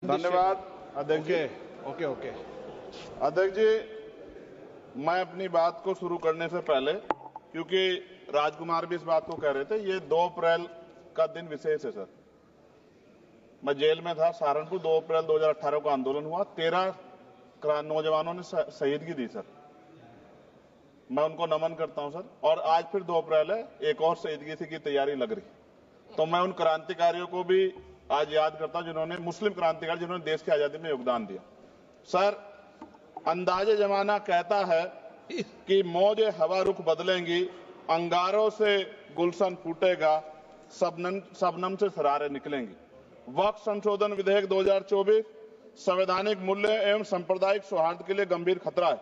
धन्यवाद अध्यक्ष जी। Okay okay अध्यक्ष जी, मैं अपनी बात को शुरू करने से पहले, क्योंकि राजकुमार भी इस बात को कह रहे थे, ये 2 अप्रैल का दिन विशेष है सर। मैं जेल में था सहारनपुर, 2 अप्रैल 2018 को आंदोलन हुआ, 13 नौजवानों ने शहीदगी दी सर। मैं उनको नमन करता हूं सर। और आज फिर 2 अप्रैल है, एक और शहीदगी की तैयारी लग रही। तो मैं उन क्रांतिकारियों को भी आज याद करता हूं जिन्होंने, मुस्लिम क्रांतिकारी जिन्होंने देश की आजादी में योगदान दिया। सर, अंदाजे जमाना कहता है कि मौजे हवा रुख बदलेंगी, अंगारों से गुलशन फूटेगा, शबनम से सरारे निकलेंगी। वक्फ संशोधन विधेयक 2024 संवैधानिक मूल्य एवं सांप्रदायिक सौहार्द के लिए गंभीर खतरा है।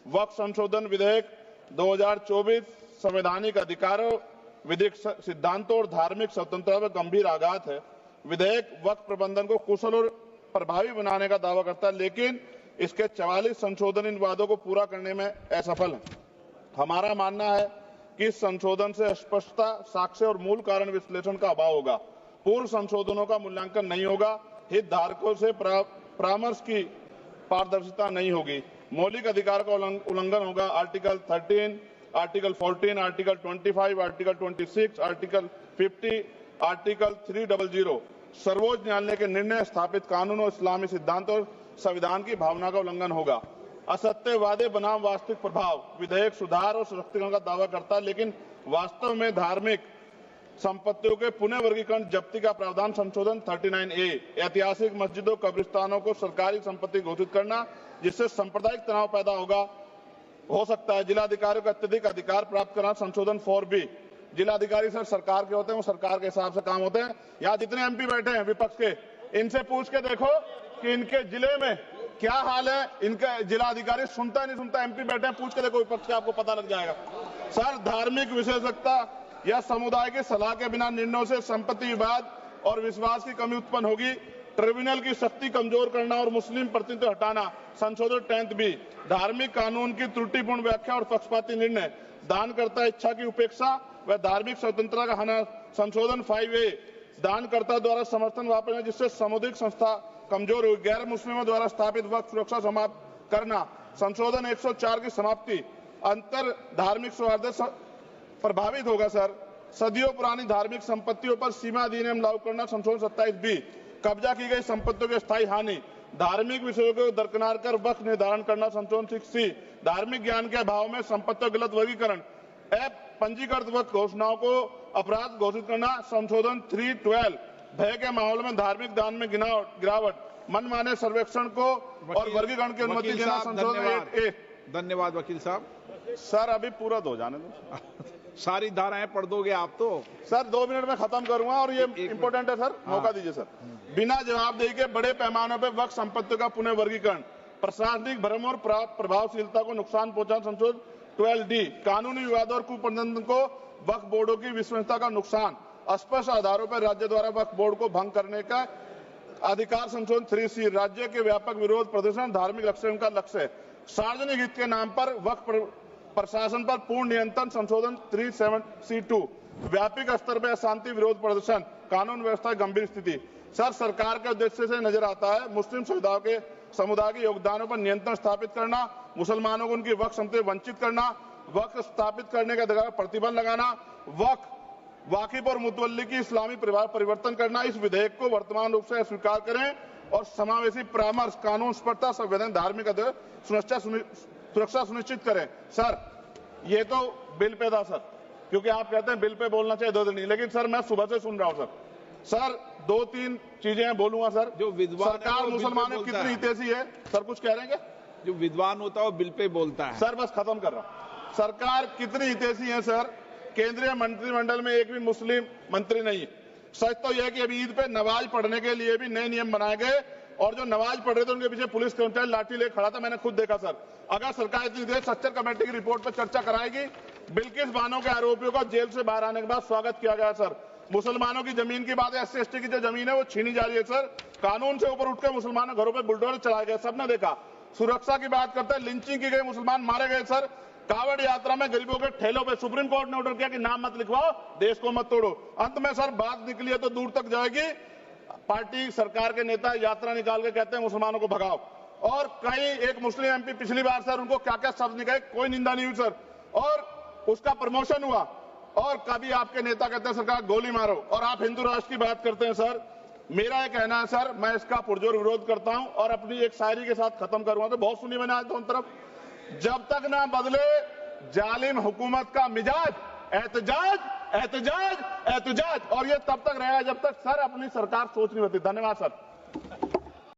वक्फ संशोधन विधेयक 2024 संवैधानिक अधिकारों, विधिक सिद्धांतों और धार्मिक स्वतंत्रता पर गंभीर आघात है। विधेयक वक्फ प्रबंधन को कुशल और प्रभावी बनाने का दावा करता है, लेकिन इसके 44 संशोधन इन वादों को पूरा करने में असफल है। हमारा मानना है कि इस संशोधन से स्पष्टता, साक्ष्य और मूल कारण विश्लेषण का अभाव होगा। पूर्व संशोधनों का मूल्यांकन नहीं होगा, हितधारकों से परामर्श की पारदर्शिता नहीं होगी, मौलिक अधिकार का उल्लंघन होगा। Article 13, article 14, article 25, article 26, article 50, article 300 सर्वोच्च न्यायालय के निर्णय, स्थापित कानून और इस्लामी सिद्धांत और संविधान की भावना का उल्लंघन होगा। असत्य वादे बनाम वास्तविक प्रभाव, विधेयक सुधार और सशक्तिकरण का दावा करता है, लेकिन वास्तव में धार्मिक संपत्तियों के पुनः वर्गीकरण, जब्ती का प्रावधान संशोधन 39A, ऐतिहासिक मस्जिदों, कब्रिस्तानों को सरकारी संपत्ति घोषित करना, जिससे सांप्रदायिक तनाव पैदा हो सकता है। जिलाधिकारी को अत्यधिक अधिकार प्राप्त करना, संशोधन 4B। जिलाधिकारी सर सरकार के होते हैं, वो सरकार के हिसाब से काम होते हैं। यहाँ जितने MP बैठे हैं विपक्ष के, इनसे पूछ के देखो कि इनके जिले में क्या हाल है। इनका जिलाधिकारी सुनता नहीं सुनता, MP बैठे हैं, पूछ के देखो विपक्ष के, आपको पता लग जाएगा। सर, धार्मिक विशेषज्ञता या समुदाय की सलाह के बिना निर्णयों से संपत्ति विवाद और विश्वास की कमी उत्पन्न होगी। ट्रिब्यूनल की शक्ति कमजोर करना और मुस्लिम प्रतिनिधित्व हटाना, संशोधन 10B। धार्मिक कानून की त्रुटिपूर्ण व्याख्या और पक्षपाती निर्णय, दानकर्ता इच्छा की उपेक्षा व धार्मिक स्वतंत्रता का हनन, संशोधन 5A। दानकर्ता द्वारा समर्थन वापस, जिससे सामुदायिक संस्था कमजोर हुई। गैर मुस्लिमों द्वारा स्थापित वक्फ सुरक्षा समाप्त करना, संशोधन 104 की समाप्ति। अंतर धार्मिक सौहार्द प्रभावित होगा सर। सदियों पुरानी धार्मिक संपत्तियों पर सीमा अधिनियम लागू करना, संशोधन 27B। कब्जा की गई संपत्तियों की स्थायी हानि, धार्मिक विषयों को दरकिनार कर वक्फ निर्धारण करना, संशोधन 6C। धार्मिक ज्ञान के अभाव में संपत्तियों का गलत वर्गीकरण, पंजीकृत वक्फ घोषणाओं को अपराध घोषित करना, संशोधन 312। भय के माहौल में धार्मिक दान में गिरावट, मनमाने सर्वेक्षण को और वर्गीकरण की अनुमति देना, संशोधन 8A। धन्यवाद वकील साहब। सर, अभी पूरा दो जाने दो। सारी धाराएं पढ़ दोगे आप तो? सर, 2 मिनट में खत्म करूंगा और ये इंपॉर्टेंट है सर, मौका दीजिए सर। बिना जवाबदेही के बड़े पैमाने पर वक्फ संपत्तियों का पुनः वर्गीकरण, प्रशासनिक भ्रम और प्रभावशीलता को नुकसान पहुंचा, संशोधन 12D। कानूनी विवादों और कुप्रबंधन को वक्फ बोर्डों की विश्वसनीयता का नुकसान, अस्पष्ट आधारों पर राज्य द्वारा वक्फ बोर्ड को भंग करने का अधिकार, संशोधन 3C। राज्य के व्यापक विरोध प्रदर्शन धार्मिक लक्ष्य का लक्ष्य, सार्वजनिक हित के नाम पर वक्फ प्रशासन पर पूर्ण नियंत्रण, संशोधन 37C2। व्यापक स्तर पर अशांति विरोध प्रदर्शन, कानून व्यवस्था की गंभीर स्थिति। सर, सरकार के उद्देश्य से नजर आता है मुस्लिम समुदाय के योगदानों पर नियंत्रण स्थापित करना, मुसलमानों को उनकी वक्फ संपत्ति वंचित करना, वक्फ स्थापित करने के अधिकार पर प्रतिबंध लगाना, वाकिफ और मुतवल्ली की इस्लामी परिवर्तन करना। इस विधेयक को वर्तमान रूप से स्वीकार करें और समावेशी परामर्श, कानून स्पष्टता, संवैधानिक धार्मिक सुरक्षा सुनिश्चित करें। सर, ये तो बिल पे था सर, क्योंकि आप कहते हैं बिल पे बोलना चाहिए 2 दिन नहीं, लेकिन सर मैं सुबह से सुन रहा हूं सर 2-3 चीजें बोलूंगा सर। जो विद्वान सरकार मुसलमानों की कितनी हितैषी है सर, कुछ कह रहे हैं क्या? जो विद्वान होता है वो बिल पे बोलता है सर। बस खत्म कर रहा हूं। सरकार कितनी हितैषी है सर? केंद्रीय मंत्रिमंडल में एक भी मुस्लिम मंत्री नहीं है। सच तो यह है कि अभी ईद पे नमाज पढ़ने के लिए भी नए नियम बनाए गए, और जो नमाज पढ़ रहे थे उनके पीछे पुलिस कर्मचारी लाठी लेकर खड़ा था, मैंने खुद देखा सर। अगर सरकार इतनी देर सच्चर कमेटी की रिपोर्ट पर चर्चा कराएगी, बिल्किस बानो के आरोपियों का जेल से बाहर आने के बाद स्वागत किया गया सर। मुसलमानों की जमीन की बात है, SC/ST की जो जमीन है वो छीनी जा रही है सर। कानून से ऊपर उठकर मुसलमानों घरों पर बुलडोजर चलाए गए, सबने देखा। सुरक्षा की बात करते हैं, लिंचिंग की गई, मुसलमान मारे गए सर। कावड़ यात्रा में गरीबों के ठेलों पे सुप्रीम कोर्ट ने ऑर्डर किया कि नाम मत लिखवाओ, देश को मत तोड़ो। अंत में सर बात निकली है तो दूर तक जाएगी। पार्टी सरकार के नेता यात्रा निकाल के कहते हैं मुसलमानों को भगाओ, और कई एक मुस्लिम एमपी पिछली बार सर उनको क्या क्या शब्द निकले, कोई निंदा नहीं हुई सर, और उसका प्रमोशन हुआ। और कभी आपके नेता कहते हैं सरकार गोली मारो, और आप हिंदू राष्ट्र की बात करते हैं सर। मेरा यह कहना है सर, मैं इसका पुरजोर विरोध करता हूं और अपनी एक शायरी के साथ खत्म करूंगा। तो बहुत सुनी मैंने आज दोनों तरफ, जब तक ना बदले जालिम हुकूमत का मिजाज, एहतजाज एहतजाज एहतजाज, और ये तब तक रहेगा जब तक सर अपनी सरकार सोच नहीं होती। धन्यवाद सर।